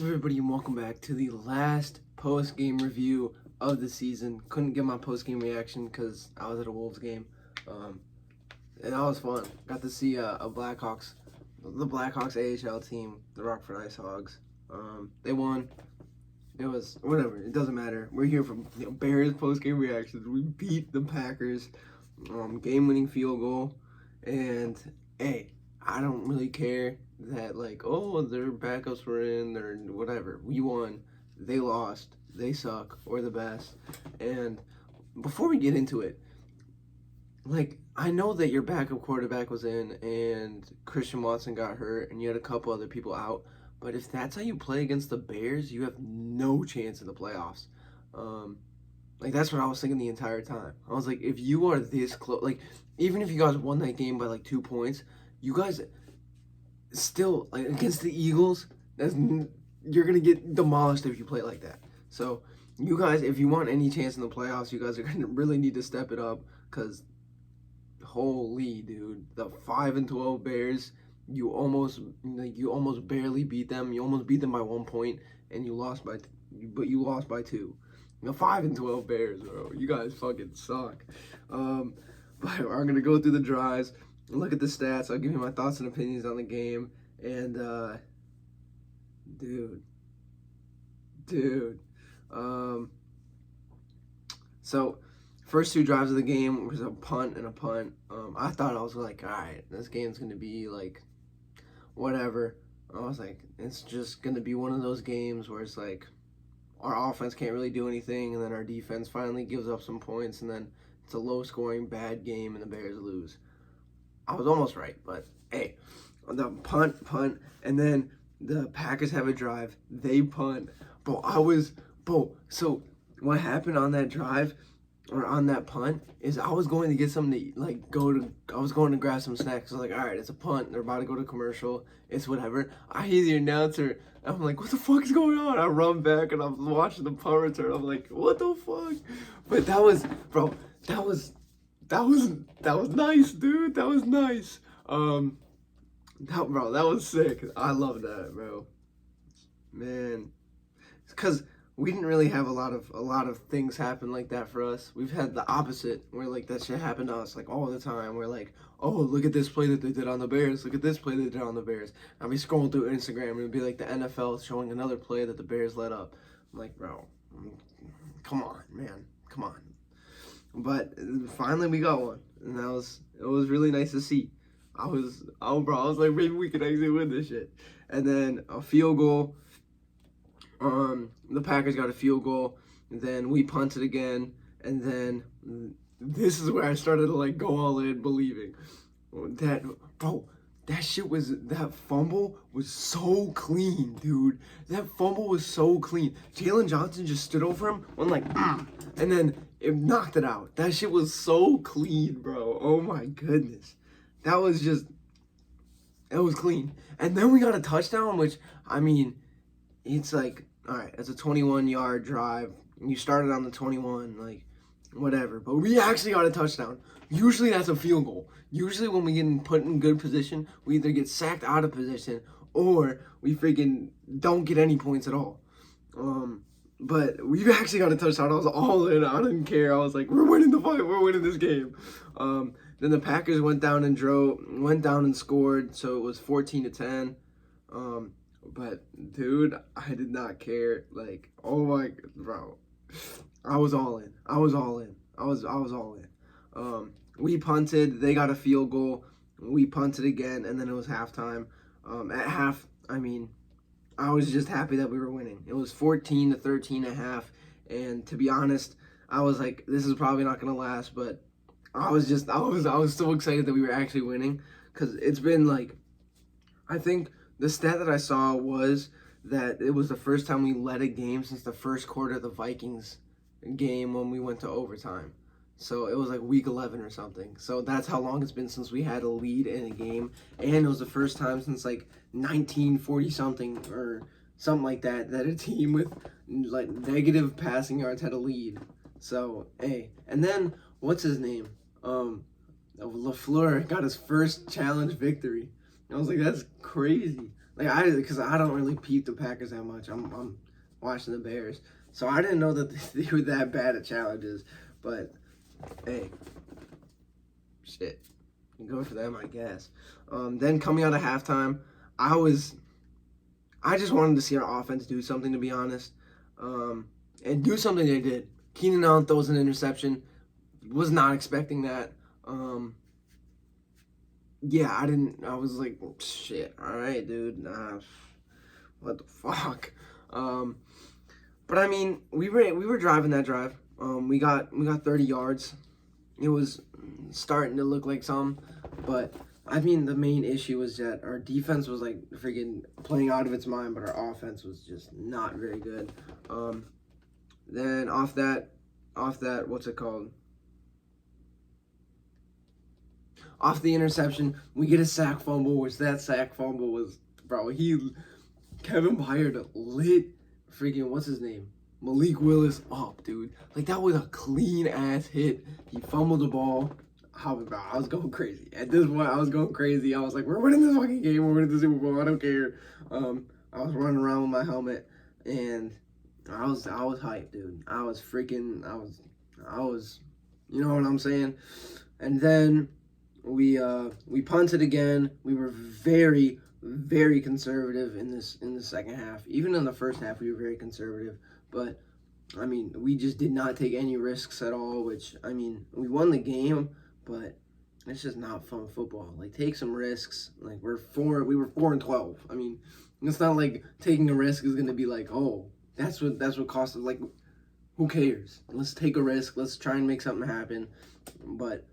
Everybody, and welcome back to the last post-game review of the season. Couldn't get my post-game reaction because I was at a Wolves game, and that was fun. Got to see the Blackhawks AHL team, the Rockford Ice Hogs. They won. It was whatever. It doesn't matter. We're here for Bears post-game reactions. We beat the Packers, game-winning field goal, and hey, I don't really care that their backups were in or whatever. We won, they lost, they suck, we're the best. And before we get into it, I know that your backup quarterback was in and Christian Watson got hurt and you had a couple other people out, but if that's how you play against the Bears, you have no chance in the playoffs. That's what I was thinking the entire time. I was like, if you are this close, even if you guys won that game by 2 points, you guys still against the Eagles, you're gonna get demolished if you play like that. So you guys, if you want any chance in the playoffs, you guys are gonna really need to step it up because holy dude, the 5-12 Bears, you almost barely beat them. You almost beat them by 1 point, and you lost by 2. The 5-12 Bears, bro. You guys fucking suck. But I'm gonna go through the drives. Look at the stats. I'll give you my thoughts and opinions on the game. And, so first 2 drives of the game was a punt and a punt. I thought, I was like, all right, this game's going to be whatever. I was like, it's just going to be one of those games where it's our offense can't really do anything, and then our defense finally gives up some points, and then it's a low-scoring, bad game, and the Bears lose. I was almost right, but hey, the punt, and then the Packers have a drive. They punt. So what happened on that drive or on that punt is I was going to get something to I was going to grab some snacks. I was like, all right, it's a punt. They're about to go to commercial. It's whatever. I hear the announcer. I'm like, what the fuck is going on? I run back and I'm watching the punt return. I'm like, what the fuck? But that was nice, dude. That was nice. That was sick. I love that, bro. Man, because we didn't really have a lot of things happen like that for us. We've had the opposite, where that shit happened to us all the time. We're like, oh, look at this play that they did on the Bears. Look at this play they did on the Bears. I'll be scrolling through Instagram and it'd be the NFL showing another play that the Bears let up. I'm like, bro, come on, man, come on. But finally we got one, and it was really nice to see. I was like, maybe we could actually win this shit. And then a field goal. The Packers got a field goal, and then we punted again, and then this is where I started to go all in, believing that that fumble was so clean, dude. That fumble was so clean. Jalen Johnson just stood over him, and then it knocked it out. That shit was so clean, bro. Oh my goodness. It was clean. And then we got a touchdown, which, it's all right, it's a 21-yard drive. You started on the 21, whatever. But we actually got a touchdown. Usually that's a field goal. Usually when we get put in good position, we either get sacked out of position or we freaking don't get any points at all. But we actually got a touchdown. I was all in. I didn't care. I was like, we're winning the fight. We're winning this game. Then the Packers went down and scored. So it was 14-10. But dude, I did not care. Oh my, bro, I was all in. I was all in. We punted. They got a field goal. We punted again, and then it was halftime. At half, I was just happy that we were winning. It was 14-13 at half, and to be honest, I was like, this is probably not gonna last. But I was so excited that we were actually winning, because it's been I think the stat that I saw was that it was the first time we led a game since the first quarter of the Vikings game when we went to overtime. So it was week 11 or something. So that's how long it's been since we had a lead in a game. And it was the first time since 1940 something or something like that a team with negative passing yards had a lead. So, hey. And then, what's his name? LaFleur got his first challenge victory. I was like, that's crazy. because I don't really peep the Packers that much. I'm watching the Bears, so I didn't know that they were that bad at challenges. But hey, shit, go for them, I guess. Then coming out of halftime, I just wanted to see our offense do something, to be honest, and do something they did. Keenan Allen throws an interception. Was not expecting that. Yeah, I was like, shit, all right, dude. What the fuck? But I mean, we were driving that drive. We got 30 yards. It was starting to look like some, but I mean, the main issue was that our defense was like freaking playing out of its mind, but our offense was just not very good. Then off that, what's it called? Off the interception, we get a sack fumble, which that sack fumble was, bro, Kevin Byard lit freaking, what's his name? Malik Willis up, dude. Like, that was a clean-ass hit. He fumbled the ball. I was going crazy. At this point, I was going crazy. I was like, we're winning this fucking game. We're winning the Super Bowl. I don't care. I was running around with my helmet, and I was hyped, dude. I was, you know what I'm saying? And then we punted again. We were very, very conservative in the second half. Even in the first half, we were very conservative. But I mean, we just did not take any risks at all. Which, I mean, we won the game, but it's just not fun football. Like, take some risks. Like, we were 4-12. I mean, it's not like taking a risk is gonna be like, oh, that's what cost us. Like, who cares? Let's take a risk. Let's try and make something happen. But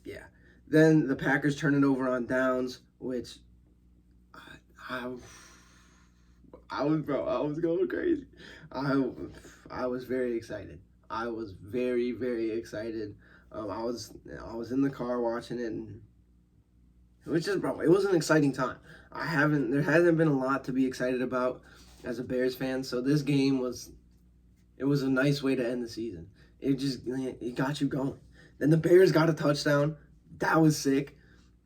yeah, then the Packers turn it over on downs, which I was going crazy. I was very excited. I was very, very excited. I was in the car watching it, and it was just, bro, it was an exciting time. There hasn't been a lot to be excited about as a Bears fan, so this game was a nice way to end the season. It got you going. Then the Bears got a touchdown. That was sick.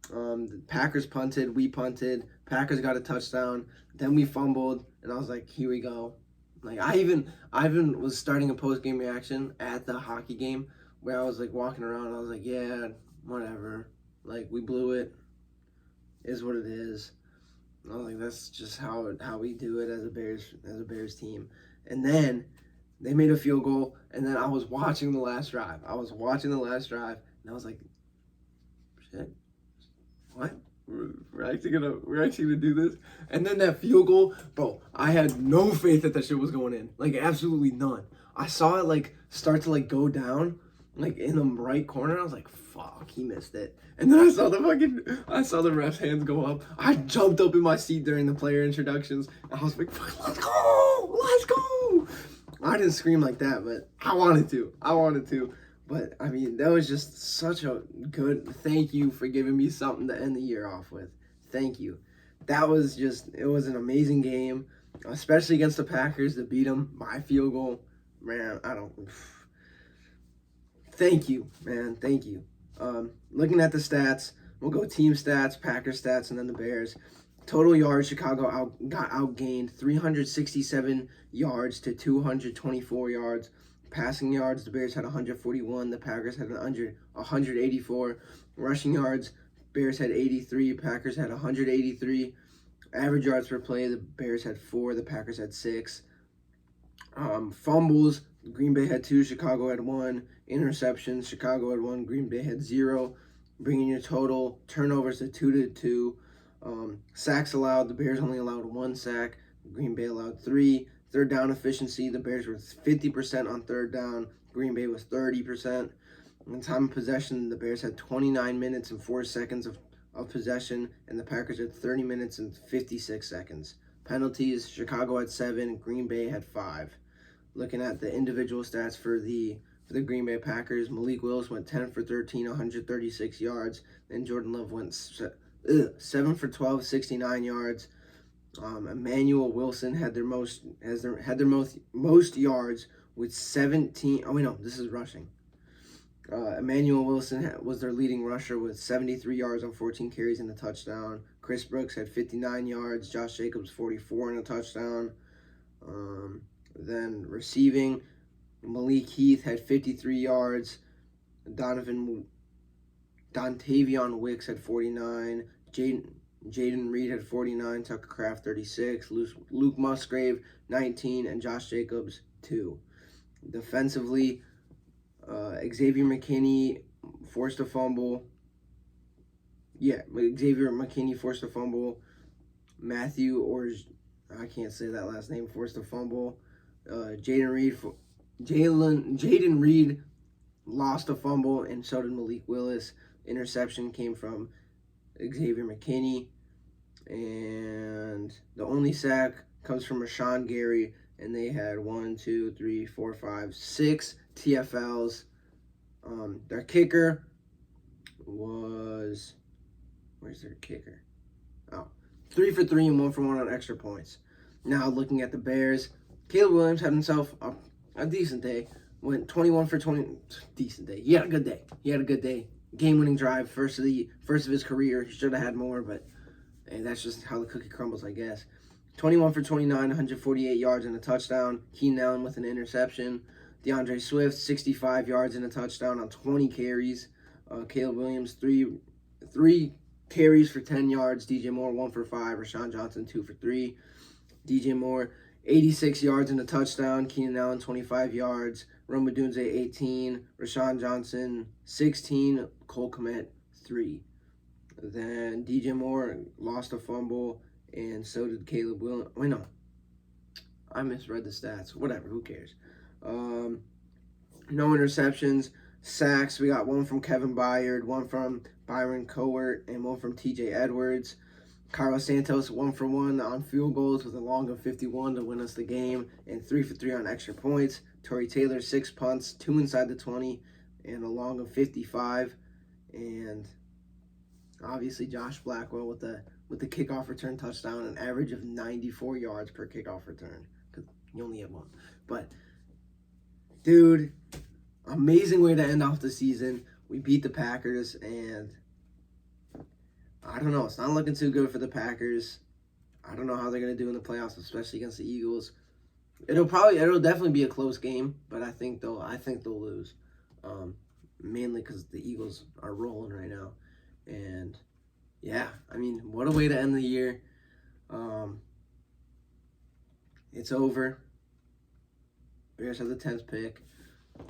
The Packers punted, we punted. Packers got a touchdown. Then we fumbled, and I was like, here we go. Like, I even was starting a post-game reaction at the hockey game where I was like walking around, and I was like, yeah, whatever. Like, we blew it. Is what it is. And I was like, that's just how we do it as a Bears team. And then they made a field goal, and then I was watching the last drive. And I was like, shit, what? We're actually gonna do this? And then that field goal, bro, I had no faith that shit was going in. Like, absolutely none. I saw it like start to like go down, like in the right corner. I was like, fuck, he missed it. And then I saw the ref's hands go up. I jumped up in my seat during the player introductions. I was like, let's go. I didn't scream like that, but I wanted to. But, I mean, that was just such a good thank you for giving me something to end the year off with. Thank you. It was an amazing game, especially against the Packers to beat them by field goal. Man, thank you, man. Thank you. Looking at the stats, we'll go team stats, Packers stats, and then the Bears. Total yards, Chicago got outgained 367 yards to 224 yards. Passing yards, the Bears had 141. The Packers had 184. Rushing yards, Bears had 83. Packers had 183. Average yards per play, the Bears had 4. The Packers had 6. Fumbles, Green Bay had 2. Chicago had 1. Interceptions, Chicago had 1. Green Bay had 0. Bringing your total turnovers to 2-2. Sacks allowed, the Bears only allowed 1 sack. Green Bay allowed 3. Third down efficiency, the Bears were 50% on third down. Green Bay was 30%. In time of possession, the Bears had 29 minutes and 4 seconds of possession, and the Packers had 30 minutes and 56 seconds. Penalties, Chicago had 7, Green Bay had 5. Looking at the individual stats for the Green Bay Packers, Malik Willis went 10 for 13, 136 yards, and Jordan Love went 7 for 12, 69 yards. Emmanuel Wilson had their most yards with 17. Oh wait, no, this is rushing. Emmanuel Wilson was their leading rusher with 73 yards on 14 carries and a touchdown. Chris Brooks had 59 yards. Josh Jacobs 44 and a touchdown. Then receiving, Malik Heath had 53 yards. Dontavion Wicks had 49. Jaden Reed had 49. Tucker Kraft 36. Luke Musgrave 19. And Josh Jacobs 2. Defensively, Xavier McKinney forced a fumble. Xavier McKinney forced a fumble. I can't say that last name, forced a fumble. Jaden Reed lost a fumble, and so did Malik Willis. Interception came from Xavier McKinney. And the only sack comes from Rashawn Gary, and they had 6 TFLs. Their kicker was... Where's their kicker? 3 for 3 and 1 for 1 on extra points. Now looking at the Bears, Caleb Williams had himself a decent day. Went 21 for 20. Decent day. He had a good day. Game-winning drive, first of his career. He should have had more, but that's just how the cookie crumbles, I guess. 21 for 29, 148 yards and a touchdown. Keenan Allen with an interception. DeAndre Swift, 65 yards and a touchdown on 20 carries. Caleb Williams, three carries for 10 yards. DJ Moore, 1 for 5. Rashawn Johnson, 2 for 3. DJ Moore, 86 yards and a touchdown. Keenan Allen, 25 yards. Rome Odunze, 18. Rashawn Johnson, 16. Cole Kmet, 3. Then DJ Moore lost a fumble, and so did Caleb Williams. Wait, no. I misread the stats. Whatever, who cares? No interceptions. Sacks, we got 1 from Kevin Byard, 1 from Byron Cowart, and 1 from TJ Edwards. Carlos Santos, 1 for 1 on field goals with a long of 51 to win us the game, and 3 for 3 on extra points. Torrey Taylor, 6 punts, 2 inside the 20, and a long of 55. And obviously Josh Blackwell with the kickoff return touchdown, an average of 94 yards per kickoff return, because you only have 1. But, dude, amazing way to end off the season. We beat the Packers, and I don't know. It's not looking too good for the Packers. I don't know how they're going to do in the playoffs, especially against the Eagles. It'll definitely be a close game, but I think they'll lose. Mainly because the Eagles are rolling right now. And yeah, I mean, what a way to end the year. It's over. Bears have the 10th pick.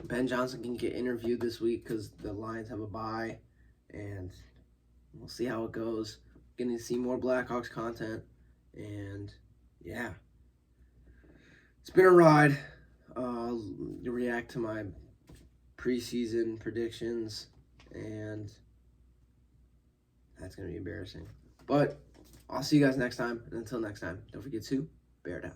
Ben Johnson can get interviewed this week because the Lions have a bye, and we'll see how it goes. Getting to see more Blackhawks content, and yeah, it's been a ride. To react to my preseason predictions, and that's gonna be embarrassing. But I'll see you guys next time, and until next time, don't forget to bear down.